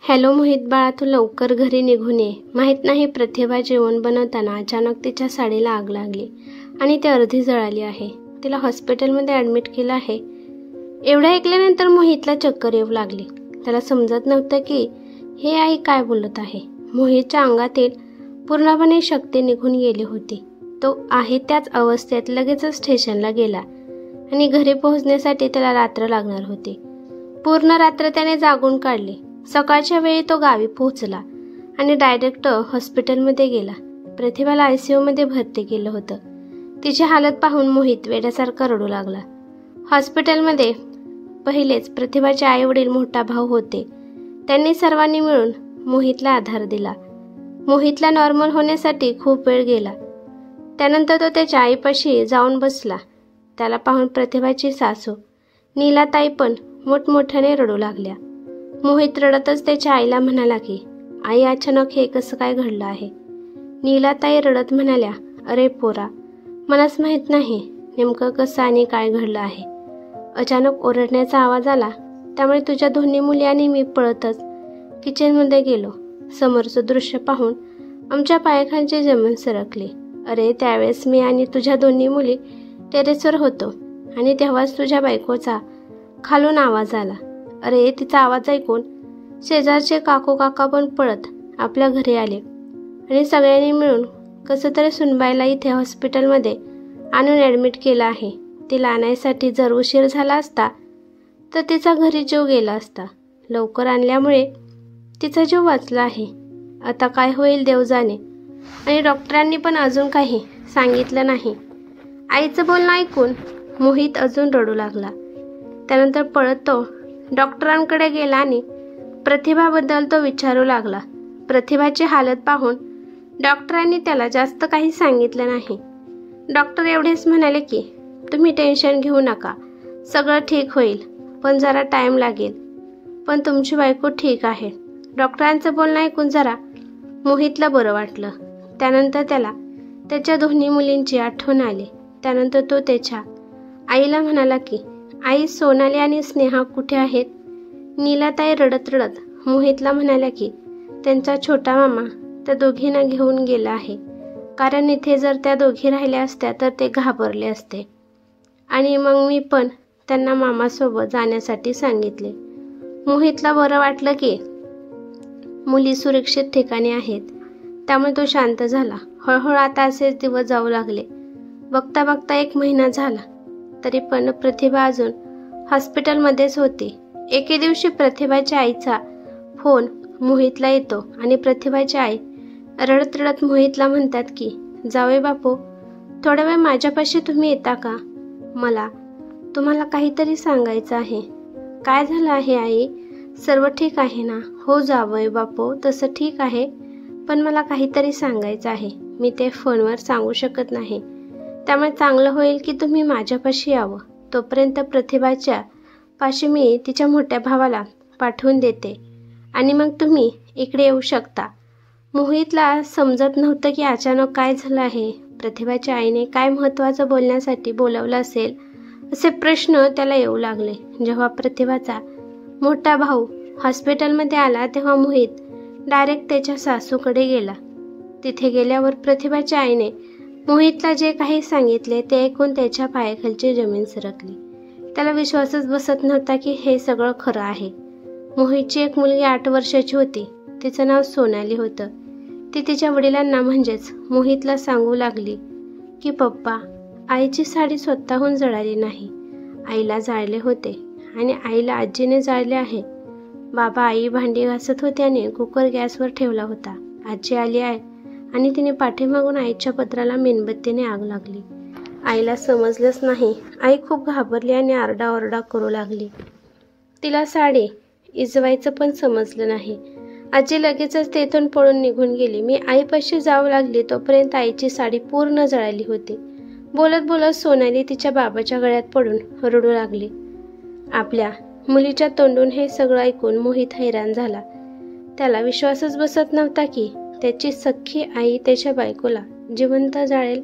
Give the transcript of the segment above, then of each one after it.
Hello Mohit बाळा, तू लवकर घरी निघून ये. माहीत नाही प्रतिभा जेवण बनवताना अचानक तिच्या साडीला आग लागली आणि ती अर्धी जळाली आहे. तिला हॉस्पिटलमध्ये ॲडमिट केलं आहे. एवढं ऐकल्यानंतर मोहितला चक्कर येऊ लागली. त्याला समजत नव्हतं की हे आई काय बोलत आहे. मोहितच्या अंगातील पूर्णपणे शक्ती निघून गेली होती. तो आहे त्याच अवस्थेत लगेचच स्टेशनला गेला आणि घरी पोहोचण्यासाठी त्याला रात्र लागणार होती. पूर्ण रात्र त्याने जागून काढली. सकाळच्या वेळी तो गावी पोहोचला आणि डायरेक्ट हॉस्पिटलमध्ये गेला. प्रतिभाला ICUमध्ये भरती केलं होतं. तिची हालत पाहून मोहित वेड्यासारखा रडू लागला. हॉस्पिटलमध्ये पहिलेच प्रतिभाचे आईवडील मोठा भाऊ होते. त्यांनी सर्वांनी मिळून मोहितला आधार दिला. मोहितला नॉर्मल होण्यासाठी खूप वेळ गेला. त्यानंतर तो त्याच्या आईपाशी जाऊन बसला. त्याला पाहून प्रतिभाची सासू नीलाताई पण मोठमोठ्याने रडू लागल्या. मोहित रडतच त्याच्या आईला म्हणाला की आई, अचानक हे कसं काय घडलं आहे. नीलाताई रडत म्हणाल्या, अरे पोरा, मलाच माहीत नाही नेमकं कसं आणि काय घडलं आहे. अचानक ओरडण्याचा आवाज आला, त्यामुळे तुझ्या दोन्ही मुली आणि मी पळतच किचनमध्ये गेलो. समोरचं दृश्य पाहून आमच्या पायाखालची जमीन सरकली. अरे, त्यावेळेस मी आणि तुझ्या दोन्ही मुली टेरेसवर होतो आणि तेव्हाच तुझ्या बायकोचा खालून आवाज आला. अरे, तिचा आवाज ऐकून शेजारचे काका पण पळत आपल्या घरी आले आणि सगळ्यांनी मिळून कसं तरी सुनबाईला इथे हॉस्पिटलमध्ये आणून ॲडमिट केलं आहे. तिला आणायसाठी जर उशीर झाला असता तर तिचा घरी जीव गेला असता. लवकर आणल्यामुळे तिचा जीव वाचला आहे. आता काय होईल देव जाणे. आणि डॉक्टरांनी पण अजून काही सांगितलं नाही. आईचं बोलणं ऐकून मोहित अजून रडू लागला. त्यानंतर पळत तो डॉक्टरांकडे गेला आणि प्रतिभाबद्दल तो विचारू लागला. प्रतिभाची हालत पाहून डॉक्टरांनी त्याला जास्त काही सांगितलं नाही. डॉक्टर एवढेच म्हणाले की तुम्ही टेन्शन घेऊ नका, सगळं ठीक होईल, पण जरा टाईम लागेल. पण तुमची बायको ठीक आहे. डॉक्टरांचं बोलणं ऐकून जरा मोहितला बरं वाटलं. त्यानंतर त्याला त्याच्या दोन्ही मुलींची आठवण आली. त्यानंतर तो त्याच्या आईला म्हणाला की आई, सोनाली आणि स्नेहा कुठे आहेत. नीलाताई रडत रडत मोहितला म्हणाल्या की त्यांचा छोटा मामा त्या दोघींना घेऊन गेला आहे, कारण इथे जर त्या दोघी राहिल्या असत्या तर ते घाबरले असते आणि मग मी पण त्यांना मामासोबत जाण्यासाठी सांगितले. मोहितला बरं वाटलं की मुली सुरक्षित ठिकाणी आहेत, त्यामुळे तो शांत झाला. हळूहळू आता असेच दिवस जाऊ लागले. बघता बघता 1 महिना झाला, तरी पण प्रतिभा अजून हॉस्पिटलमध्येच होती. एके दिवशी प्रतिभाच्या आईचा फोन मोहितला येतो आणि प्रतिभाची आई रडत रडत मोहितला म्हणतात की जावई बापू, थोडा वेळ माझ्यापाशी तुम्ही येता का. मला तुम्हाला काहीतरी सांगायचं आहे. काय झालं आहे आई, सर्व ठीक आहे ना. हो जावई बापू, तसं ठीक आहे, पण मला काहीतरी सांगायचं आहे. मी ते फोनवर सांगू शकत नाही, त्यामुळे चांगलं होईल की तुम्ही माझ्यापाशी यावं. तोपर्यंत प्रतिभाच्या पाशी मी तिच्या मोठ्या भावाला पाठवून देते आणि मग तुम्ही इकडे येऊ शकता. मोहितला समजत नव्हतं की अचानक काय झालं आहे. प्रतिभाच्या आईने काय महत्त्वाचं बोलण्यासाठी बोलवलं असेल असे प्रश्न त्याला येऊ लागले. जेव्हा प्रतिभाचा मोठा भाऊ हॉस्पिटलमध्ये आला तेव्हा मोहित डायरेक्ट त्याच्या सासूकडे गेला. तिथे गेल्यावर प्रतिभाच्या आईने मोहितला जे काही सांगितले ते ऐकून त्याच्या पायाखालची जमीन सरकली. त्याला विश्वासच बसत नव्हता की हे सगळं खरं आहे. मोहितची एक मुलगी 8 वर्षाची होती. तिचं नाव सोनाली होतं. ती तिच्या वडिलांना म्हणजेच मोहितला सांगू लागली की पप्पा, आईची साडी स्वतःहून जळाली नाही, आईला जाळले होते आणि आईला आजीने जाळले आहे. बाबा, आई भांडी घासत होते आणि कुकर गॅसवर ठेवला होता. आजी आली आहे आणि तिने पाठीमागून आईच्या पत्राला मेणबत्तीने आग लागली. आईला समजलंच नाही. आई खूप घाबरली आणि आरडाओरडा करू लागली. तिला साडी इजवायचं पण समजलं नाही. आजी लगेचच तेथून पळून निघून गेली. मी आईपाशी जाऊ लागली तोपर्यंत आईची साडी पूर्ण जळाली होती. बोलत बोलत सोनाली तिच्या बाबाच्या गळ्यात पडून रडू लागली. आपल्या मुलीच्या तोंडून हे सगळं ऐकून मोहित हैराण झाला. त्याला विश्वासच बसत नव्हता की त्याची सख्खी आई त्याच्या बायकोला जिवंत जाळेल.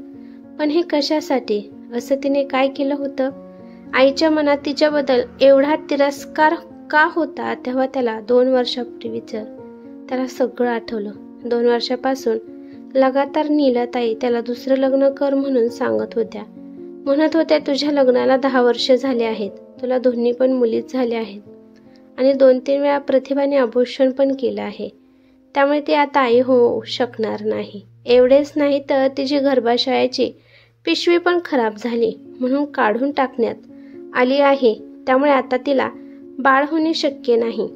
पण हे कशासाठी? असं तिने काय केलं होतं? आईच्या मनात तिच्याबद्दल एवढा तिरस्कार का होता तेव्हा त्याला 2 वर्षापूर्वीचं त्याला सगळं आठवलं. 2 वर्षापासून लगातार नीलाताई त्याला दुसरं लग्न कर म्हणून सांगत होत्या. म्हणत होत्या तुझ्या लग्नाला 10 वर्ष झाले आहेत, तुला दोन्ही पण मुलीच झाल्या आहेत आणि 2-3 वेळा प्रतिभाने अबॉर्शन पण केलं आहे, त्यामुळे ती आता आई होऊ शकणार नाही. एवढेच नाही तर तिची गर्भाशयाची पिशवी पण खराब झाली म्हणून काढून टाकण्यात आली आहे, त्यामुळे आता तिला बाळ होणे शक्य नाही.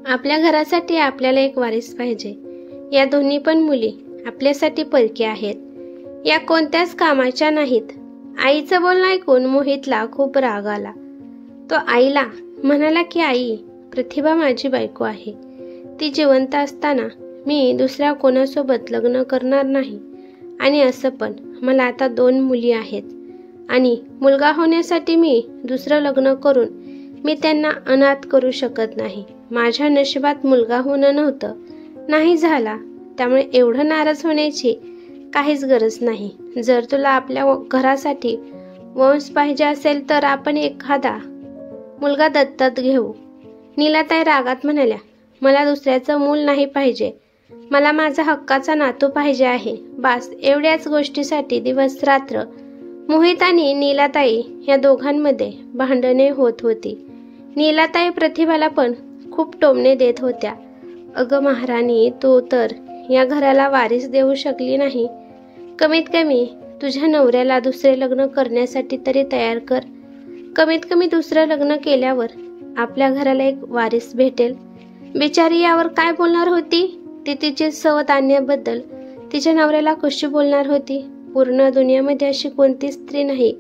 आपल्या घरासाठी आपल्याला एक वारीस पाहिजे. या दोन्ही पण मुली आपल्यासाठी परकी आहेत, या कोणत्याच कामाच्या नाहीत. आईचं बोलणं ऐकून मोहितला खूप राग आला. तो आईला म्हणाला की आई, प्रतिभा माझी बायको आहे. ती जिवंत असताना मी दुसऱ्या कोणासोबत लग्न करणार नाही आणि असं पण मला आता 2 मुली आहेत आणि मुलगा होण्यासाठी मी दुसरं लग्न करून मी त्यांना अनाथ करू शकत नाही. माझ्या नशिबात मुलगा होणं नव्हतं, नाही झाला, त्यामुळे एवढं नाराज होण्याची काहीच गरज नाही. जर तुला आपल्या घरासाठी वंश पाहिजे असेल तर आपण एखादा मुलगा दत्तक घेऊ. नीलाताई रागात म्हणाल्या, मला दुसऱ्याचं मूल नाही पाहिजे, मला माझा हक्काचा नातू पाहिजे आहे. बास, एवढ्याच गोष्टीसाठी दिवस रात्र मोहित आणि नीलाताई या दोघांमध्ये भांडणे होत होती. नीलाताई प्रतिभाला पण खूप टोमणे देत होत्या. अगं महाराणी, तू तर या घराला वारीस देऊ शकली नाही, कमीत कमी तुझ्या नवऱ्याला दुसरे लग्न करण्यासाठी तरी तयार कर. कमीत कमी दुसरं लग्न केल्यावर आपल्या घराला एक वारीस भेटेल. बिचारी यावर काय बोलणार होती? ती तिची सवत आणण्याबद्दल तिच्या नवऱ्याला कशी बोलणार होती? पूर्ण दुनियामध्ये अशी कोणती स्त्री नाही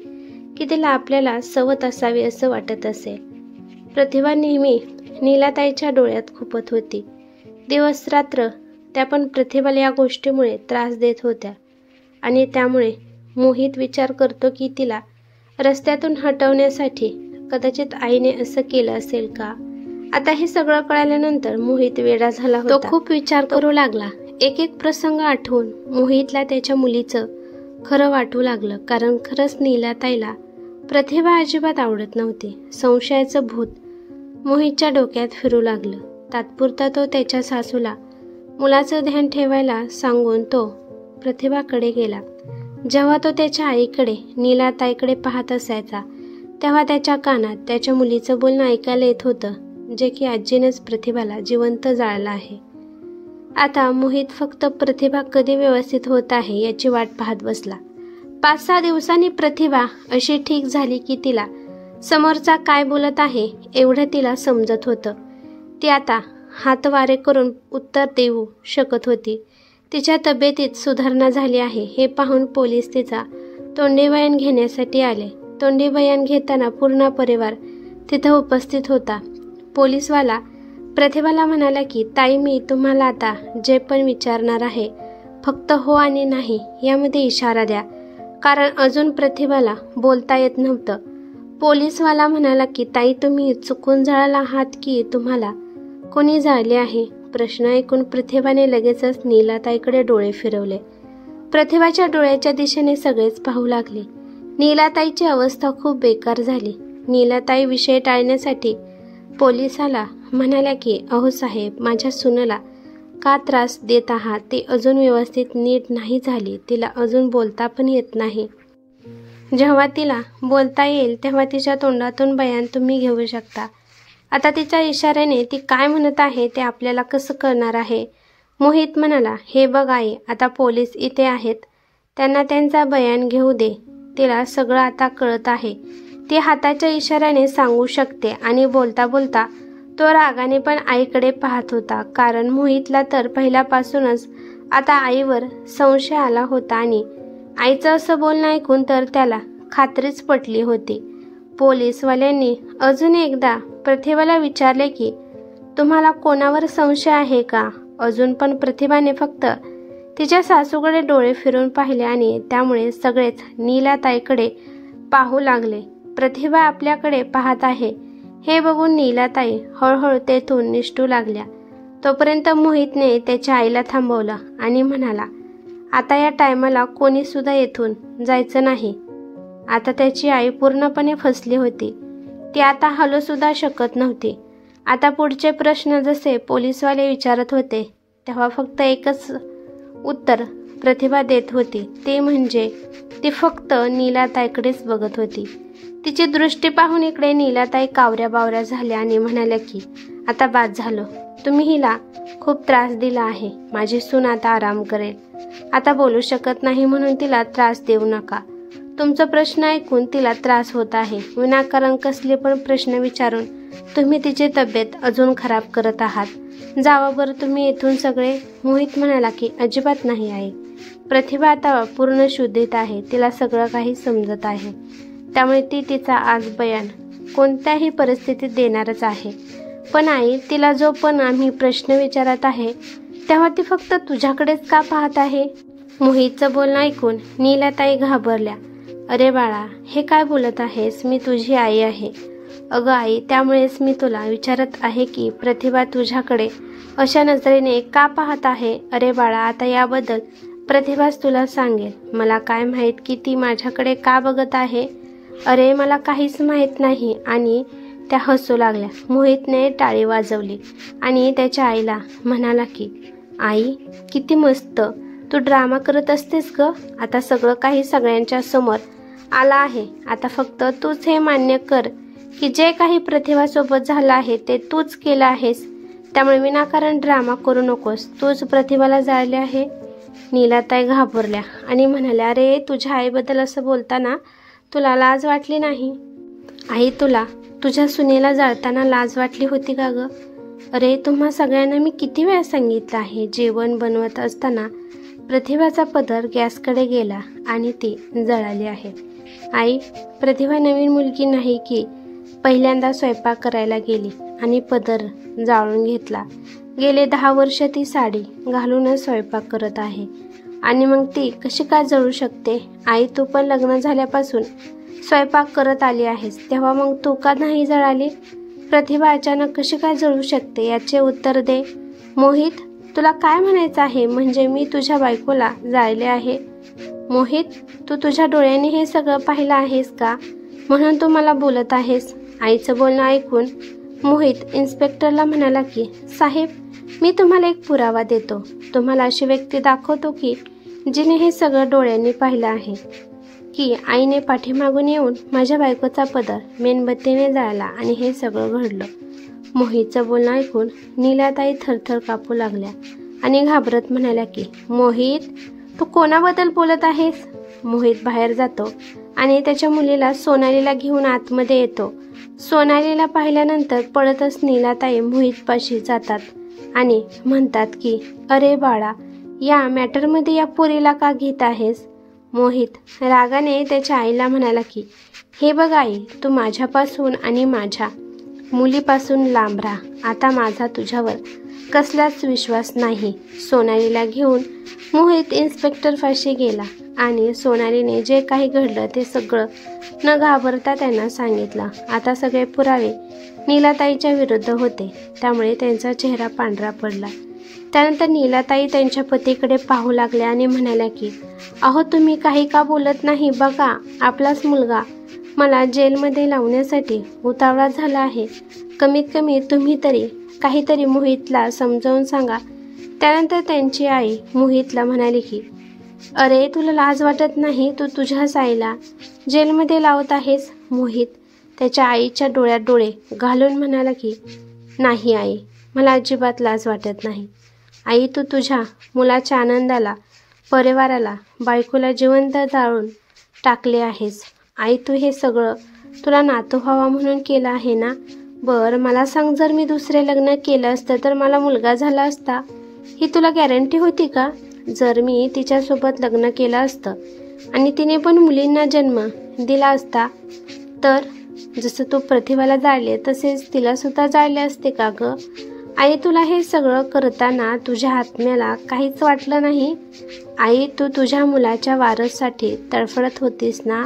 की तिला आपल्याला सवत असावी असं वाटत असेल. प्रतिभा नेहमी नीलाताईच्या डोळ्यात खुपत होती. दिवस रात्र त्या पण प्रतिभाला या गोष्टीमुळे त्रास देत होत्या आणि त्यामुळे मोहित विचार करतो की तिला रस्त्यातून हटवण्यासाठी कदाचित आईने असं केलं असेल का. आता हे सगळं कळाल्यानंतर मोहित वेडा झाला होता. तो खूप विचार करू लागला. एक एक प्रसंग आठवून मोहितला त्याच्या मुलीचं खरं वाटू लागलं. कारण खरंच नीलाताईला प्रतिभा अजिबात आवडत नव्हती. संशयाचं भूत मोहितच्या डोक्यात फिरू लागलं. तात्पुरता तो त्याच्या सासूला मुलाचं ध्यान ठेवायला सांगून तो प्रतिभाकडे गेला. जेव्हा तो त्याच्या आईकडे नीलाताईकडे पाहत असायचा तेव्हा त्याच्या कानात त्याच्या मुलीचं बोलणं ऐकायला येत होतं, जे की आजीनेच प्रतिभाला जिवंत जाळलं आहे. आता मोहित फक्त प्रतिभा कधी व्यवस्थित होत आहे याची वाट पाहत बसला. 5-6 दिवसांनी प्रतिभा अशी ठीक झाली की तिला समोरचा काय बोलत आहे एवढं तिला समजत होतं. ती आता हातवारे करून उत्तर देऊ शकत होती. तिच्या तब्येतीत सुधारणा झाली आहे हे पाहून पोलीस तिचा तोंडीबयान घेण्यासाठी आले. तोंडीबयान घेताना पूर्ण परिवार तिथं उपस्थित होता. पोलीसवाला प्रतिभाला म्हणाला की ताई, मी तुम्हाला आता जे पण विचारणार आहे फक्त हो आणि नाही यामध्ये इशारा द्या, कारण अजून प्रतिभाला बोलता येत नव्हतं. पोलीसवाला म्हणाला की ताई, तुम्ही चुकून जळाला आहात की तुम्हाला कोणी जाळले आहे? प्रश्न ऐकून प्रतिभाने लगेचच नीलाताईकडे डोळे फिरवले. प्रतिभाच्या डोळ्याच्या दिशेने सगळेच पाहू लागले. नीलाताईची अवस्था खूप बेकार झाली. नीलाताई विषय टाळण्यासाठी पोलिसाला म्हणाल्या की अहो साहेब, माझ्या सुनेला का त्रास देत आहात? ती अजून व्यवस्थित नीट नाही झाली, तिला अजून बोलता पण येत नाही. जेव्हा तिला बोलता येईल तेव्हा तिच्या तोंडातून बयान तुम्ही घेऊ शकता. आता तिच्या इशाऱ्याने ती काय म्हणत आहे ते आपल्याला कसं कळणार आहे? मोहित म्हणाला, हे बघ आई, आता पोलीस इथे आहेत, त्यांना त्यांचा बयान घेऊ दे. तिला सगळं आता कळत आहे. ती हाताच्या इशाऱ्याने सांगू शकते. आणि बोलता बोलता तो रागाने पण आईकडे पाहत होता, कारण मोहितला तर पहिल्यापासूनच आता आईवर संशय आला होता आणि आईचं असं बोलणं ऐकून तर त्याला खात्रीच पटली होती. पोलीसवाल्यांनी अजून एकदा प्रतिभाला विचारले की तुम्हाला कोणावर संशय आहे का? अजून पण प्रतिभाने फक्त तिच्या सासूकडे डोळे फिरून पाहिले आणि त्यामुळे सगळेच नीलाताईकडे पाहू लागले. प्रतिभा आपल्याकडे पाहत आहे हे बघून नीलाताई हळूहळू तेथून निसटू लागल्या. तोपर्यंत मोहितने त्याच्या आईला थांबवलं आणि म्हणाला, आता या टायमाला कोणी सुद्धा येथून जायचं नाही. आता त्याची आई पूर्णपणे फसली होती. ती आता हलूसुद्धा शकत नव्हती. आता पुढचे प्रश्न जसे पोलीसवाले विचारत होते तेव्हा फक्त एकच उत्तर प्रतिभा देत होती, ते म्हणजे ती फक्त नीलाताईकडेच बघत होती. तिची दृष्टी पाहून इकडे नीलाताई कावऱ्या बावऱ्या झाल्या आणि म्हणाल्या की आता बाद झालं, तुम्ही हिला खूप त्रास दिला आहे. माझी सून आता आराम करेल. आता बोलू शकत नाही म्हणून तिला त्रास देऊ नका. तुमचा प्रश्न ऐकून तिला त्रास होत आहे. विनाकारण कसले पण प्रश्न विचारून तुम्ही तिची तब्येत अजून खराब करत आहात. जावा बरं तुम्ही इथून सगळे. मोहित म्हणाला की अजिबात नाही आई. प्रतिभा आता पूर्ण शुद्धीत आहे. तिला सगळं काही समजत आहे. त्यामुळे ती तिचा आज बयान कोणत्याही परिस्थितीत देणारच आहे. पण आई, तिला जो पण आम्ही प्रश्न विचारत आहे तेव्हा ती फक्त तुझ्याकडेच का पाहत आहे? मोहितचं बोलणं ऐकून नीलाताई घाबरल्या. अरे बाळा, हे काय बोलत आहेस? मी तुझी आई आहे. अगं आई, त्यामुळेच मी तुला विचारत आहे की प्रतिभा तुझ्याकडे अशा नजरेने का पाहत आहे? अरे बाळा, आता याबद्दल प्रतिभाच तुला सांगेल. मला काय माहीत की ती माझ्याकडे का बघत आहे? अरे मला काहीच माहीत नाही. आणि त्या हसू लागल्या. मोहितने टाळी वाजवली आणि त्याच्या आईला म्हणाला की आई, किती मस्त तू ड्रामा करत असतेस ग. आता सगळं काही सगळ्यांच्या समोर आला आहे. आता फक्त तूच हे मान्य कर की जे काही प्रतिभासोबत झालं आहे ते तूच केलं आहेस. त्यामुळे विनाकारण ड्रामा करू नकोस. तूच प्रतिभाला जाळले आहे. नीलाताई घाबरल्या आणि म्हणाल्या, अरे तुझ्या आईबद्दल असं बोलताना तुला लाज वाटली नाही? आई, तुला तुझ्या सुनेला जाळताना लाज वाटली होती का ग? अरे तुम्हा सगळ्यांना मी किती वेळा सांगितलं आहे, जेवण बनवत असताना प्रतिभाचा पदर गॅसकडे गेला आणि ती जळाली आहे. आई, प्रतिभा नवीन मुलगी नाही की पहिल्यांदा स्वयंपाक करायला गेली आणि पदर जाळून घेतला. गेले 10 वर्ष ती साडी घालूनच स्वयंपाक करत आहे आणि मग ती कशी काय जळू शकते? आई, तू पण लग्न झाल्यापासून स्वयंपाक करत आली आहेस, तेव्हा मग तू का नाही जळाली? प्रतिभा अचानक कशी काय जळू शकते याचे उत्तर दे. मोहित, तुला काय म्हणायचं आहे? म्हणजे मी तुझ्या बायकोला जाळले आहे? मोहित, तू तुझ्या डोळ्यांनी हे सगळं पाहिलं आहेस का? म्हणून तू मला बोलत आहेस? आईचं बोलणं ऐकून मोहित इन्स्पेक्टरला म्हणाला की साहेब, मी तुम्हाला एक पुरावा देतो. तुम्हाला अशी व्यक्ती दाखवतो की जिने हे सगळं डोळ्यांनी पाहिलं आहे की आईने पाठीमागून येऊन माझ्या बायकोचा पदर मेणबत्तीने जाळला आणि हे सगळं घडलं. मोहितचं बोलणं ऐकून नीलाताई थरथर कापू लागल्या आणि घाबरत म्हणाल्या की मोहित, तू कोणाबद्दल बोलत आहेस? मोहित बाहेर जातो आणि त्याच्या मुलीला सोनालीला घेऊन आतमध्ये येतो. सोनालीला पाहिल्यानंतर पळतच नीलाताई मोहितपाशी जातात आणि म्हणतात की अरे बाळा, या मॅटरमध्ये या पोरीला का घेत आहेस? मोहित रागाने त्याच्या आईला म्हणाला की हे बघ आई, तू माझ्यापासून आणि माझ्या मुलीपासून लांब राहा. आता माझा तुझ्यावर कसलाच विश्वास नाही. सोनालीला घेऊन मोहित इन्स्पेक्टरपाशी गेला आणि सोनालीने जे काही घडलं ते सगळं न घाबरता त्यांना सांगितलं. आता सगळे पुरावे नीलाताईच्या विरुद्ध होते, त्यामुळे त्यांचा चेहरा पांढरा पडला. त्यानंतर नीलाताई त्यांच्या पतीकडे पाहू लागल्या आणि म्हणाल्या की अहो, तुम्ही काही का बोलत नाही? बघा, आपलाच मुलगा मला जेलमध्ये लावण्यासाठी उतावळा झाला आहे. कमीत कमी तुम्ही तरी काहीतरी मोहितला समजावून सांगा. त्यानंतर त्यांची आई मोहितला म्हणाली की अरे, तुला लाज वाटत नाही? तू तुझ्याच आईला जेलमध्ये लावत आहेस? मोहित त्याच्या आईच्या डोळ्यात डोळे घालून म्हणाला की नाही आई, मला अजिबात लाज वाटत नाही. आई, तू तुझ्या मुलाच्या आनंदाला, परिवाराला, बायकोला जिवंत जाळून टाकले आहेस. आई, तू हे सगळं तुला नातू व्हावा म्हणून केलं आहे ना? बरं मला सांग, जर मी दुसरे लग्न केलं असतं तर मला मुलगा झाला असता, ही तुला गॅरंटी होती का? जर मी तिच्यासोबत लग्न केलं असतं आणि तिने पण मुलींना जन्म दिला असता तर जसं तू प्रतिभाला जाळले तसेच तिला सुद्धा जाळले असते का ग? आई, तुला हे सगळं करताना तुझ्या आत्म्याला काहीच वाटलं नाही? आई, तू तुझ्या मुलाच्या वारससाठी तडफडत होतीस ना?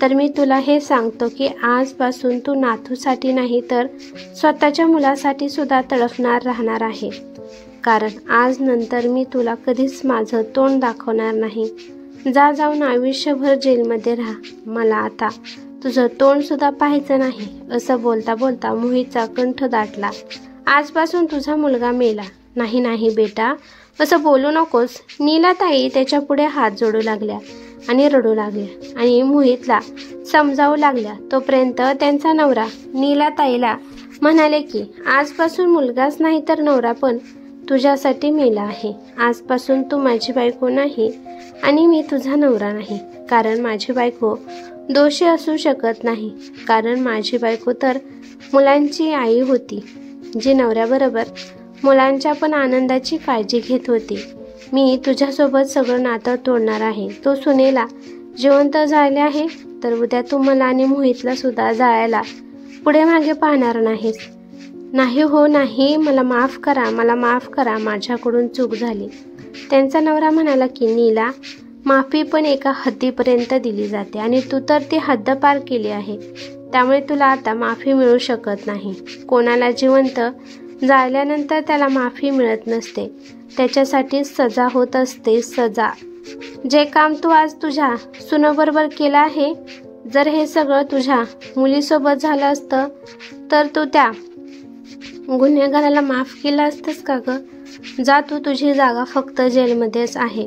तर मी तुला हे सांगतो की आजपासून तू नातूसाठी नाही तर स्वतःच्या मुलासाठी सुद्धा तडफणार राहणार आहे. कारण आज नंतर मी तुला कधीच माझं तोंड दाखवणार नाही. जा, जाऊन आयुष्यभर जेलमध्ये राहा. मला आता तुझं तोंड सुद्धा पाहायचं नाही, असं बोलता बोलता मोहितचा कंठ दाटला. आजपासून तुझा मुलगा मेला. नाही नाही बेटा, असं बोलू नकोस. नीलाताई त्याच्या पुढे हात जोडू लागल्या आणि रडू लागल्या आणि मोहितला समजावू लागल्या. तोपर्यंत त्यांचा नवरा नीलाताईला म्हणाले की आजपासून मुलगाच नाही तर नवरा पण तुझ्यासाठी मेला आहे. आजपासून तू माझी बायको नाही आणि मी तुझा नवरा नाही, कारण माझी बायको दोषी असू शकत नाही, कारण माझी बायको तर मुलांची आई होती, जी नवऱ्याबरोबर मुलांच्या पण आनंदाची काळजी घेत होती. मी तुझ्यासोबत सगळं नातं तोडणार आहे. तू सुनेला जिवंत जाळले आहे तर उद्या तू मला आणि मोहितला सुद्धा जाळायला पुढे मागे पाहणार नाहीस. नाही हो नाही, मला माफ करा, मला माफ करा, माझ्याकडून चूक झाली. त्यांचा नवरा म्हणाला की नीला, माफी पण एका हद्दीपर्यंत दिली जाते आणि तू तर ती हद्द पार केली आहे, त्यामुळे तुला आता माफी मिळू शकत नाही. कोणाला जिवंत जाळल्यानंतर त्याला माफी मिळत नसते, त्याच्यासाठी सजा होत असते, सजा. जे काम तू आज तुझ्या सुनेबरोबर केलं आहे, जर हे सगळं तुझ्या मुलीसोबत झालं असतं तर तू त्या गुन्हेगाराला माफ केलं असतंस का ग? जा, तू तुझी जागा फक्त जेलमध्येच आहे.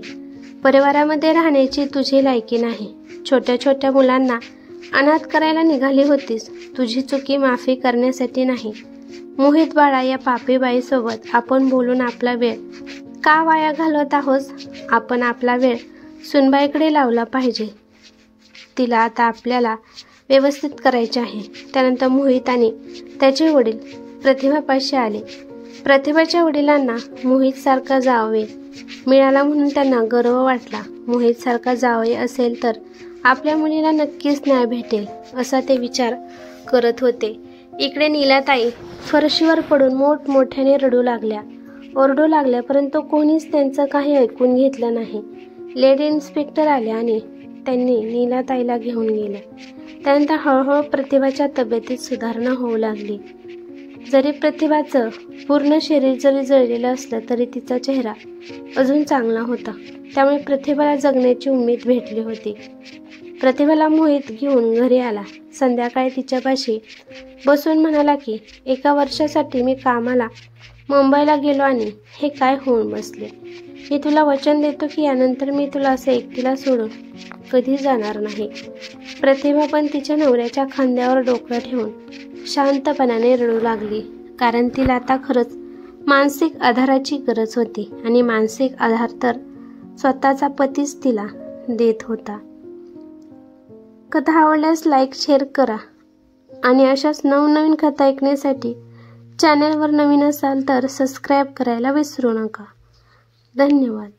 परिवारामध्ये राहण्याची तुझी लायकी नाही. छोट्या छोट्या मुलांना अनाथ करायला निघाली होतीस. तुझी चुकी माफी करण्यासाठी नाही. मोहित बाळा, या पापी बाईसोबत आपण बोलून आपला वेळ का वाया घालवत आहोत? आपण आपला वेळ सुनबाईकडे लावला पाहिजे. तिला आता आपल्याला व्यवस्थित करायचे आहे. त्यानंतर मोहित आणि त्याचे वडील प्रतिभापाशी आले. प्रतिभाच्या वडिलांना मोहितसारखा जावई मिळाला म्हणून त्यांना गर्व वाटला. मोहितसारखा जावई असेल तर आपल्या मुलीला नक्कीच न्याय भेटेल, असा ते विचार करत होते. इकडे नीलाताई फरशीवर पडून मोठमोठ्याने रडू लागल्या, ओरडू लागल्या, परंतु कोणीच त्यांचं काही ऐकून घेतलं नाही. लेडी इन्स्पेक्टर आले आणि त्यांनी नीलाताईला घेऊन गेले. त्यानंतर हळूहळू प्रतिभाच्या तब्येतीत सुधारणा होऊ लागली. जरी प्रतिभाचं पूर्ण शरीर जरी जळलेलं असलं तरी तिचा चेहरा अजून चांगला होता, त्यामुळे प्रतिभाला जगण्याची उमेद भेटली होती. प्रतिभाला मोहित घेऊन घरी आला. संध्याकाळी तिच्यापाशी बसून म्हणाला की 1 वर्षासाठी मी कामाला मुंबईला गेलो आणि हे काय होऊन बसले. मी तुला वचन देतो की यानंतर मी तुला असं एकटीला सोडून कधी जाणार नाही. प्रतिभा पण तिच्या नवऱ्याच्या खांद्यावर डोकं ठेवून शांतपणाने रडू लागली, कारण तिला आता खरंच मानसिक आधाराची गरज होती आणि मानसिक आधार तर स्वतःचा पतीच तिला देत होता. कथा आवडल्यास लाईक शेअर करा आणि अशाच नवनवीन कथा ऐकण्यासाठी चॅनलवर नवीन असाल तर सबस्क्राईब करायला विसरू नका. धन्यवाद.